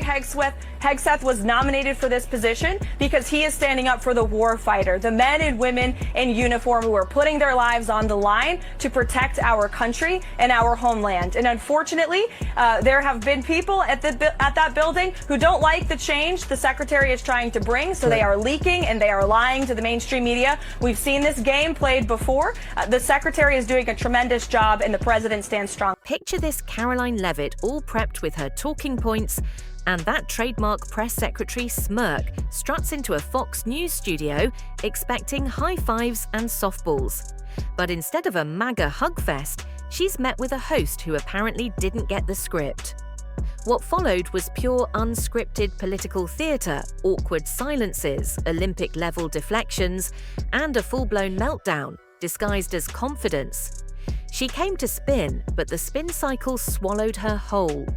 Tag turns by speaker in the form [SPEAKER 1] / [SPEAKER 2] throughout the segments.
[SPEAKER 1] Hegseth was nominated for this position because he is standing up for the war fighter, the men and women in uniform who are putting their lives on the line to protect our country and our homeland. And unfortunately, there have been people at that building who don't like the change the secretary is trying to bring, so they are leaking and they are lying to the mainstream media. We've seen this game played before. The secretary is doing a tremendous job and the president stands strong.
[SPEAKER 2] Picture this Karoline Leavitt all prepped with her talking points, and that trademark press secretary smirk struts into a Fox News studio expecting high fives and softballs. But instead of a MAGA hug fest, she's met with a host who apparently didn't get the script. What followed was pure unscripted political theatre, awkward silences, Olympic-level deflections, and a full-blown meltdown, disguised as confidence. She came to spin, but the spin cycle swallowed her whole.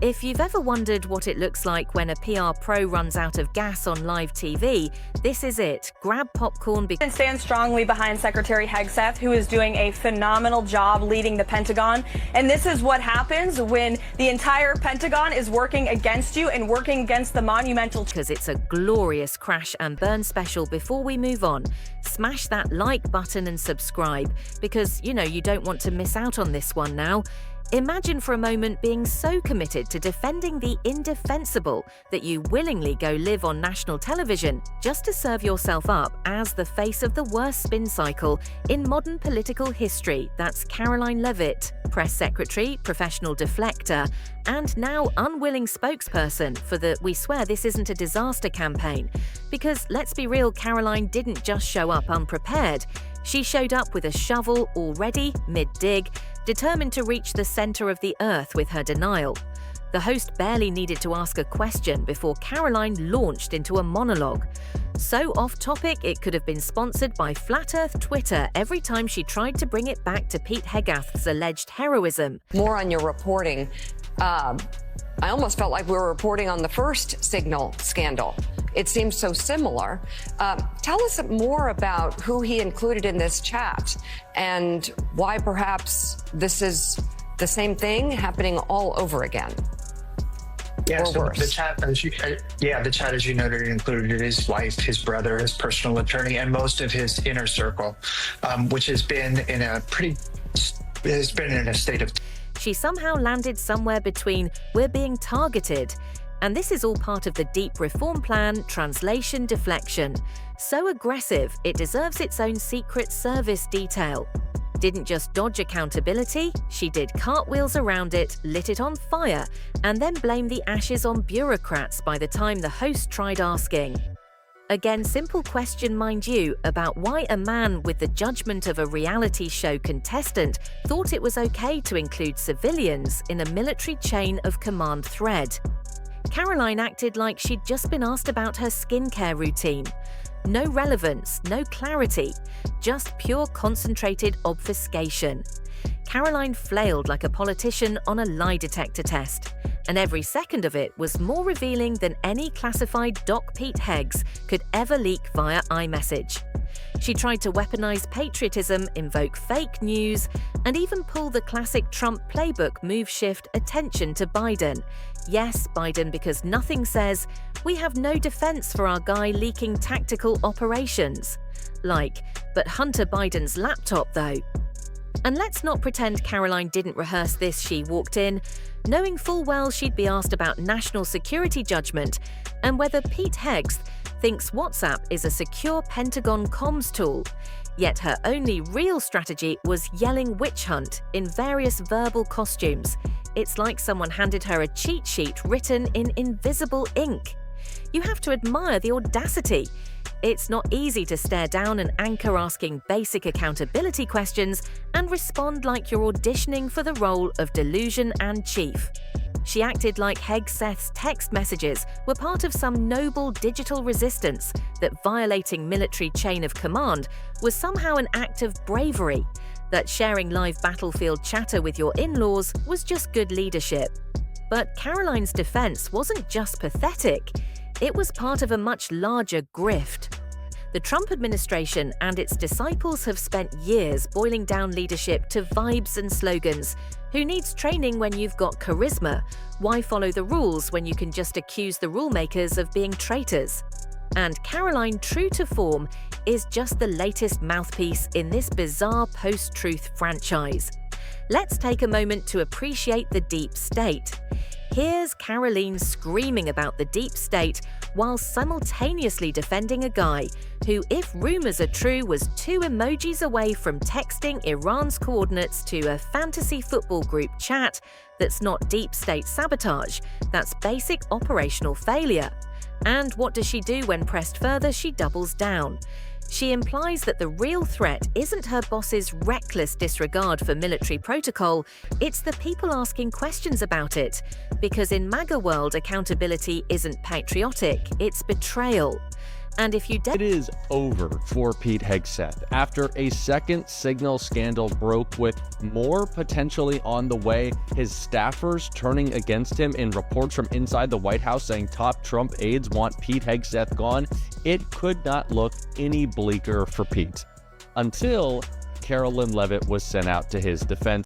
[SPEAKER 2] If you've ever wondered what it looks like when a PR pro runs out of gas on live TV, this is it. Grab popcorn
[SPEAKER 1] And stand strongly behind Secretary Hegseth, who is doing a phenomenal job leading the Pentagon. And this is what happens when the entire Pentagon is working against you and working against the monumental.
[SPEAKER 2] Because it's a glorious crash and burn special. Before we move on, smash that like button and subscribe, because you don't want to miss out on this one now. Imagine for a moment being so committed to defending the indefensible that you willingly go live on national television just to serve yourself up as the face of the worst spin cycle in modern political history. That's Karoline Leavitt, press secretary, professional deflector, and now unwilling spokesperson for the "we swear this isn't a disaster" campaign. Because let's be real, Karoline didn't just show up unprepared. She showed up with a shovel already mid-dig, determined to reach the center of the earth with her denial. The host barely needed to ask a question before Karoline launched into a monologue. So off-topic, it could have been sponsored by Flat Earth Twitter every time she tried to bring it back to Pete Hegseth's alleged heroism.
[SPEAKER 3] More on your reporting. I almost felt like we were reporting on the first Signal scandal. It seems so similar. Tell us more about who he included in this chat and why perhaps this is the same thing happening all over again.
[SPEAKER 4] Yeah, so
[SPEAKER 3] worse.
[SPEAKER 4] the chat, as you noted, included his wife, his brother, his personal attorney, and most of his inner circle, which has been in a state of.
[SPEAKER 2] She somehow landed somewhere between "we're being targeted" and "this is all part of the deep reform plan, translation deflection." So aggressive, it deserves its own Secret Service detail. Didn't just dodge accountability, she did cartwheels around it, lit it on fire, and then blamed the ashes on bureaucrats by the time the host tried asking. Again, simple question, mind you, about why a man with the judgment of a reality show contestant thought it was okay to include civilians in a military chain of command thread. Karoline acted like she'd just been asked about her skincare routine. No relevance, no clarity, just pure concentrated obfuscation. Karoline flailed like a politician on a lie detector test, and every second of it was more revealing than any classified Doc Pete Heggs could ever leak via iMessage. She tried to weaponize patriotism, invoke fake news, and even pull the classic Trump playbook move shift attention to Biden. Yes, Biden, because nothing says, "we have no defense for our guy leaking tactical operations." But Hunter Biden's laptop though. And let's not pretend Karoline didn't rehearse this. She walked in, knowing full well she'd be asked about national security judgment and whether Pete Hegseth thinks WhatsApp is a secure Pentagon comms tool. Yet her only real strategy was yelling witch hunt in various verbal costumes. It's like someone handed her a cheat sheet written in invisible ink. You have to admire the audacity. It's not easy to stare down an anchor asking basic accountability questions and respond like you're auditioning for the role of delusion and chief. She acted like Hegseth's text messages were part of some noble digital resistance, that violating military chain of command was somehow an act of bravery, that sharing live battlefield chatter with your in-laws was just good leadership. But Karoline's defense wasn't just pathetic. It was part of a much larger grift. The Trump administration and its disciples have spent years boiling down leadership to vibes and slogans, Who needs training when you've got charisma? Why follow the rules when you can just accuse the rulemakers of being traitors? And Karoline, true to form, is just the latest mouthpiece in this bizarre post-truth franchise. Let's take a moment to appreciate the deep state. Here's Karoline screaming about the deep state while simultaneously defending a guy who, if rumors are true, was 2 emojis away from texting Iran's coordinates to a fantasy football group chat that's not deep state sabotage, that's basic operational failure. And what does she do when pressed further? She doubles down. She implies that the real threat isn't her boss's reckless disregard for military protocol, it's the people asking questions about it. Because in MAGA world, accountability isn't patriotic, it's betrayal. And if you
[SPEAKER 5] It is over for Pete Hegseth after a second signal scandal broke with more potentially on the way, his staffers turning against him in reports from inside the White House saying top Trump aides want Pete Hegseth gone. It could not look any bleaker for Pete until Karoline Leavitt was sent out to his defense.